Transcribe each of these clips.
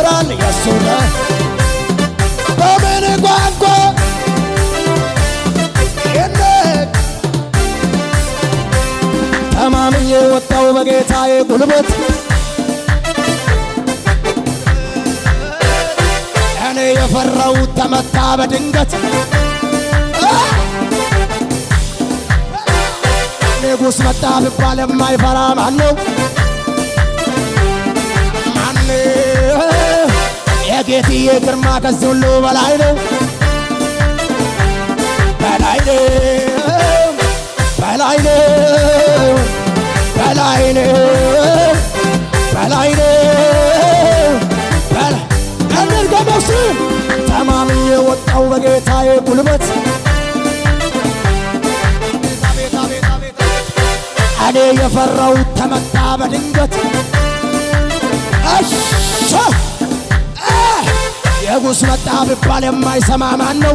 ይኖራል የሱ ነው በምን ቋንቋ ተማምኜ ወጣው በጌታዬ ጉልበት እኔ የፈራሁት ተመታ በድንገት ንጉሥ መጣ ብባል የማይፈራ ማነው? የጌትዬ ግርማ ከዚህ ሁሉ በላይ ነው በላይ ነው በላይ ነው በላይ ነው በላይ ነው እንርገመስ ተማምኜ ወጣው በጌታዬ ጉልበት እኔ የፈራሁት ተመታ በድንገት እሺ ንጉሥ መጣ ብባል የማይሰማ ማን ነው?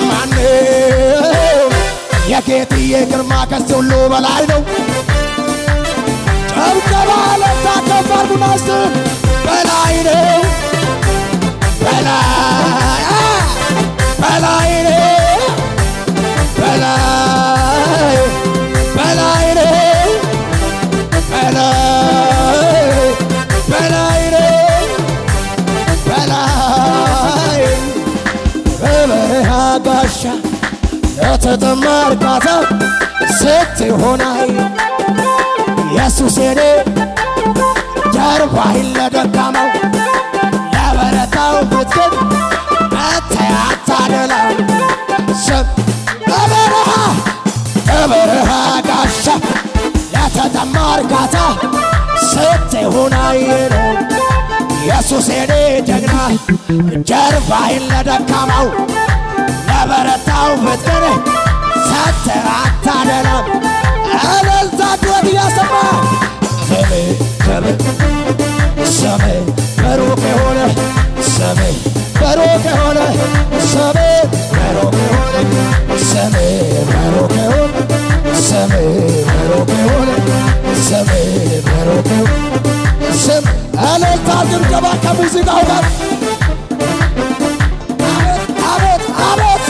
ማነው? የጌትዬ ግርማ ከዚህ ሁሉ በላይ ነው። ጨብጨባ ለታከፍ አርጉናስ በላይ ነው በላይ በላይ ነው በላይ በላይ ነው በላይ በላይ ነው በላይ በበረሃ ጋሻ ለተጠማ እርካታ ስትሆናይ ኢየሱስ የኔ ጀርባህን ለደካማው ለበረታው ብትክድ አታደላም በበረሃ ጋሻ ለተጠማ እርካታ ስትሆናይ ኢየሱስ የኔ ጀግና ጀርባህን ለደካማው ለበረታው ብትክድ አታደላም እልልታ ጩኸት እያሰማ ስሜ በሩቅ የሆነ ስሜ በሩቅ የሆነ ስሜ በሩቅ የሆነ ስሜ በሩቅ የሆነ ስሜ በሩቅ የሆነ ስሜ በሩቅ የሆነ ስሜ እልልታ ጭብጨባ ከሙዚቃው ጋር አቤት አቤት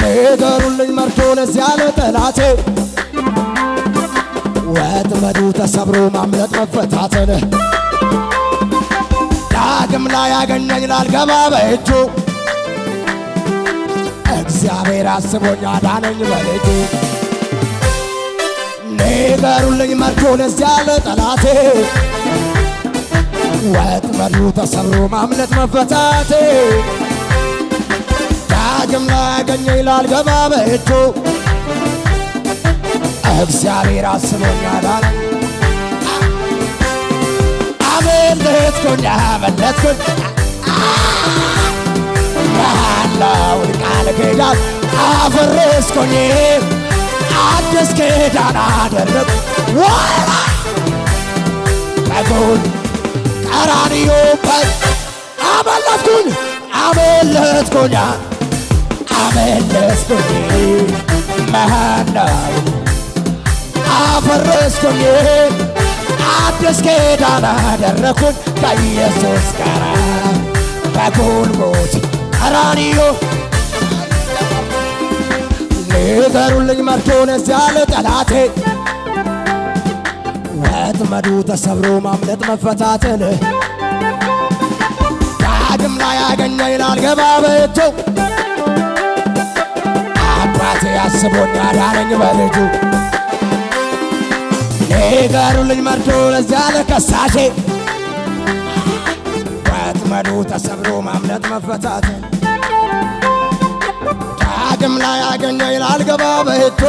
ንገሩልኝ መርዶ ለዚያ ለጠላቴ ወጥመዱ ተሰብሮ ማምለጥ መፈታትን ዳግም ላይ ያገኘኝ ላልገባ በእጁ እግዚአብሔር አስቦኝ አዳነኝ በልጁ ንገሩልኝ መርዶ ለዚያ ለጠላቴ ወጥመዱ ተሰብሮ ማምለጥ መፈታቴ ዳግም ላይ ያገኘኝ ላልገባ በእጁ እግዚአብሔር አስቦኝ አዳነኝ አመለጥኩኝ አመለጥኩኝ መሐላውን ቃል ኪዳን አፈረስኩኝ አዲስ ኪዳን አደረግኩ በጎን ቀራንዮ አመለጥኩኝ አመለጥኩኝ አመለጥኩኝ መሐላውን አፈረስኩኝ አዲስ ኪዳን አደረግኩኝ ከኢየሱስ ጋር በጎልጎታ ቀራንዮ ንገሩልኝ መርዶ ለዚያ ለጠላቴ ወጥመዱ ተሰብሮ ማምለጥ መፈታትን ዳግም ላይ ያገኘኝ ላልገባ በእጁ አባቴ አስቦኝ አዳነኝ በልጁ ንገሩልኝ መርዶ ለዚያ ለከሳሼ ወጥመዱ ተሰብሮ ማምለጥ መፈታትን ዳግም ላይ ያገኘኝ ላልገባ በእጁ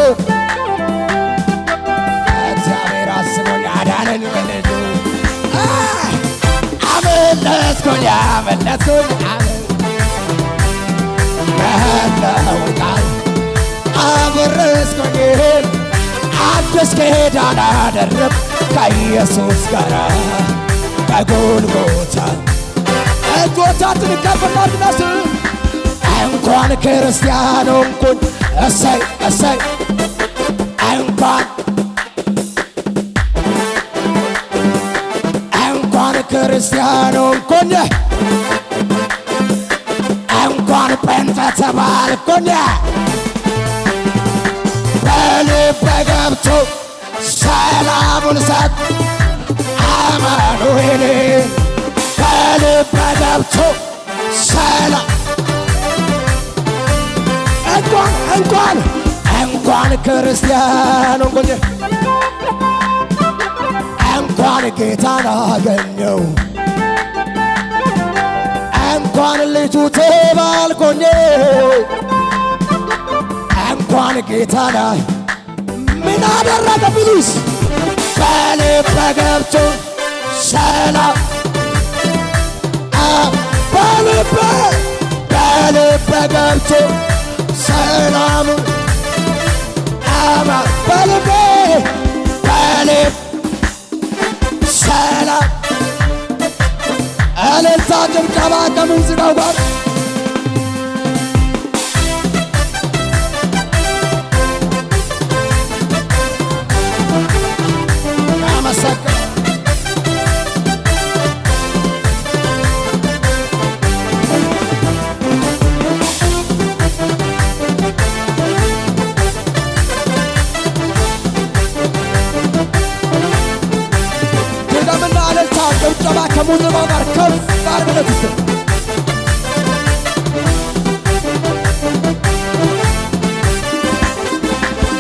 እግዚአብሔር አስቦኝ አዳነኝ በልጁ አመለጥኩኝ አመለጥኩኝ መሐላውን ቃል አፈረስኩኝ አዲስ ኪዳን አደረግኩ ከኢየሱስ ጋር በጎልጎታ እጆቻችን ከፍ እናድርግ። እንኳን ክርስቲያን ሆንኩኝ እሰይ እሰይ እንኳን ክርስቲያን ሆንኩኝ እንኳን ጴንጤ ተባልኩኝ በልቤ ገብቶ ሰላሙን ሰጥ አማኑኤል በልቤ ገብቶ ሰላም እንኳን ክርስቲያን ሆንኩኝ እንኳን ጌታን አገኘው እንኳን ልጁ ተባልኩኝ እንኳን ጌታን ምን አደረገ ቢሉስ በልቤ ገብቶ ሰላም በልቤ ገብቶ ሰላም በልቤ ሰላም እልልታ ጭብጨባ ከሙዚቃው ጋር ጭብጨባ ከሙዚቃው ጋር ከፍ አድርገን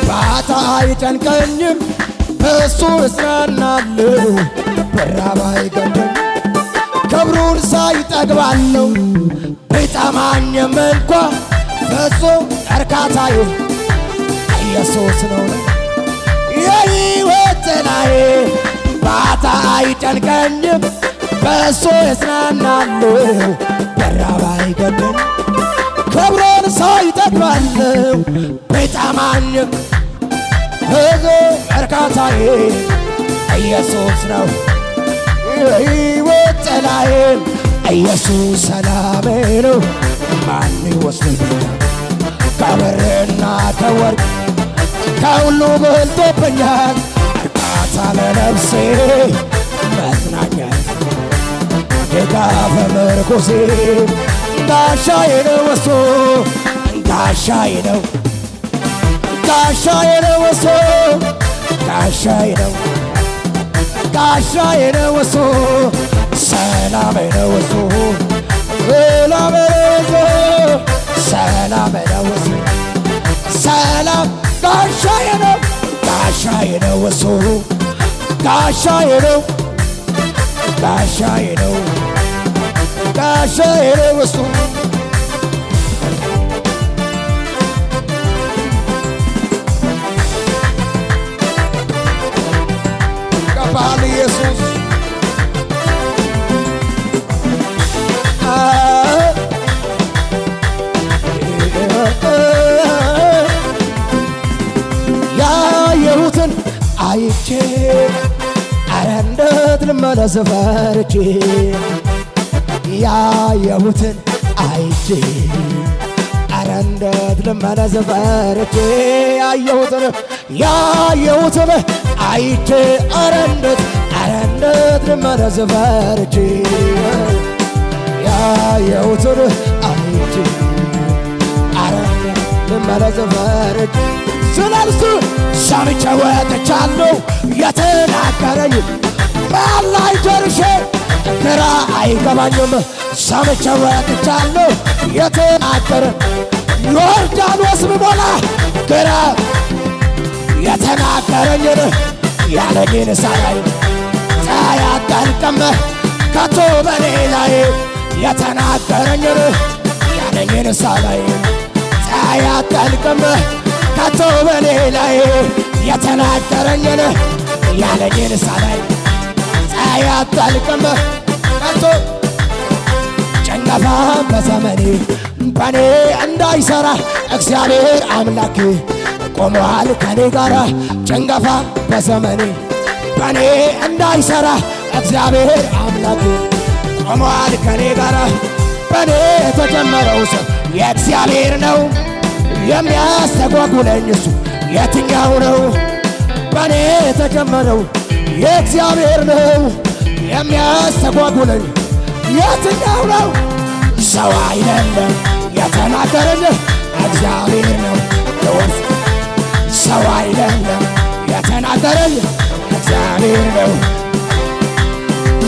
ባታ አይጨንቀኝም በእሱ እጽናናለሁ በራብ አይገድም ክብሩን ሳይ እጠግባለሁ ቢጠማኝም እንኳ ፍጹም እርካታዬ ኢየሱስ ነው የሕይወት ጥላዬ ባታ አይጨንቀኝም በእሱ እጽናናለሁ በራብ አይገድም ክብሩን ሳይ እጠግባለሁ ቢጠማኝም ፍጹም እርካታዬ ኢየሱስ ነው የሕይወት ጥላዬ ኢየሱስ ሰላሜ ነው ማን ይወስድብኛል ከብርና ከወርቅ ከሁሉ በልጦብኛል እርካታ ለነፍሴ መጽናኛ ድጋፍ ምርኩሴ ጋሻዬ ነው እሱ ጋሻዬ ነው ጋሻዬ ነው እሱ ጋሻዬ ነው ጋሻዬ ነው እሱ ሰላሜ ነው እሱ ሰላሜ ነው እሱ ሰላሜ ነው እሱ ሰላም ጋሻዬ ነው ጋሻዬ ነው እሱ ጋሻዬ ነው ጋሻዬ ነው ጋሻዬ ነው እሱ ገባል ኢየሱስ ያየሁትን አይቼ ኧረ እንዴት ልመለስ ፈርቼ ያየሁትን አይቼ ኧረ እንዴት ልመለስ ፈርቼ ያየሁትን አይቼ ኧረ እንዴት ልመለስ ፈርቼ ያየሁትን አይቼ ኧረ እንዴት ልመለስ ፈርቼ ስለርሱ ሰምቼ ወጥቻለሁ የተናገረኝ በላይ ደርሼ ግራ አይገባኝም ሰምቼ ወጥቻለሁ የተናገረኝ ዮርዳኖስ ብሞላ ግራ የተናገረኝን ያለኝን ሳላይ ፀሐይ አትጠልቅም ከቶ በኔ ላይ የተናገረኝን ያለኝን ሳላይ ፀሐይ አትጠልቅም ከቶ በኔ ላይ የተናገረኝን ያለኝን ሳላይ ፀሐይ አትጠልቅም ከቶ ጭንገፋ በዘመኔ በኔ እንዳይሠራ እግዚአብሔር አምላኬ ቆመዋል ከኔ ጋራ ጭንገፋ በዘመኔ በኔ እንዳይሠራ እግዚአብሔር አምላኬ ቆሟል ከኔ ጋር በኔ የተጀመረው ሰው የእግዚአብሔር ነው። የሚያስተጓጉለኝ እሱ የትኛው ነው? በኔ የተጀመረው የእግዚአብሔር ነው። የሚያስተጓጉለኝ የትኛው ነው? ሰው አይደለም የተናገረኝ እግዚአብሔር ነው። ሰው አይደለም የተናገረኝ እግዚአብሔር ነው።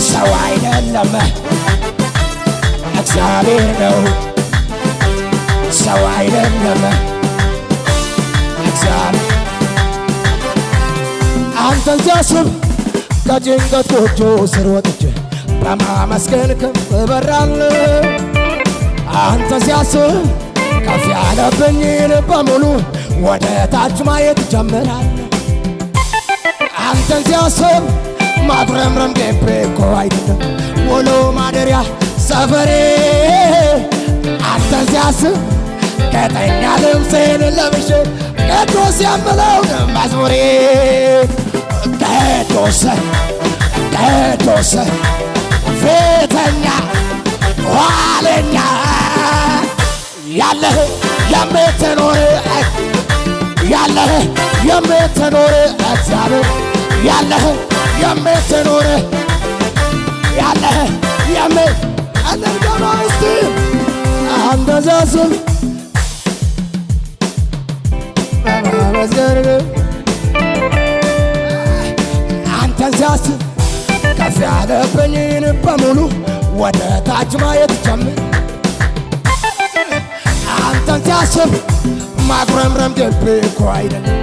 ሰው አይደለም እግዚአብሔር ነው። ሰው አይደለም እግዚአብሔር። አንተን ሲያስብ ከጭንቀት ጎጆ ስር ወጥቼ በማመስገን ከፍ እበራለሁ። አንተን ሲያስብ ከፍ ያለብኝን በሙሉ ወደ ታች ማየት ጀምራለሁ። አንተን ሲያስብ ማጉረምረም ገቤ እኮ አይደለም ውሎ ማደሪያ ሰፈሬ። አንተን ሲያስብ ቀጠኛ ልብሴን ለብሼ ቅዱስ የምለውን መዝሙሬ ቅዱስ ቅዱስ ፊተኛ ኋለኛ ያለህ የምትኖር ያለህ የምትኖር እግዚአብሔር ያለህ የምትኖር ያለህ አነርገማ እስቲ አንተዛስብ በማመስገን አንተን ሲያስብ ከፍ ያለብኝን በሙሉ ወደ ታች ማየት ጀምር። አንተን ሲያስብ ማጉረምረም ልቤ እኮ አይደለም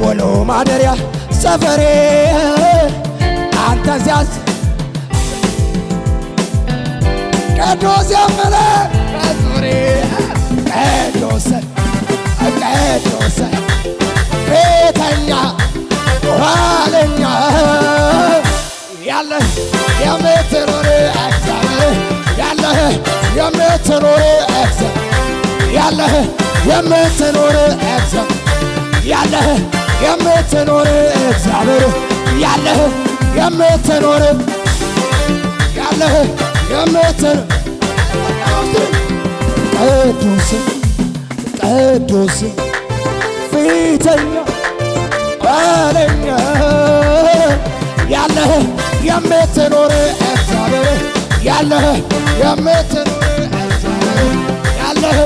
ውሎ ማደሪያ ሰፈሬ። አንተን ሲያስብ ቅዱስ የምልህ መዝሙሬ ቅዱስ ቅዱስ ፊተኛ ኋለኛ ያለህ የምትኖር እግዚአብሔር ያለህ የምትኖር እግዚአብሔር ያለህ የምትኖር እግዚአብሔር ያለህ የምትኖር እግዚአብሔር ያለህ የምትኖር ያለህ የምትኖር ቅዱስ ቅዱስ ፊተኛ ኋለኛ ያለህ የምትኖር እግዚአብሔር ያለህ የምትኖር እግዚአብሔር ያለህ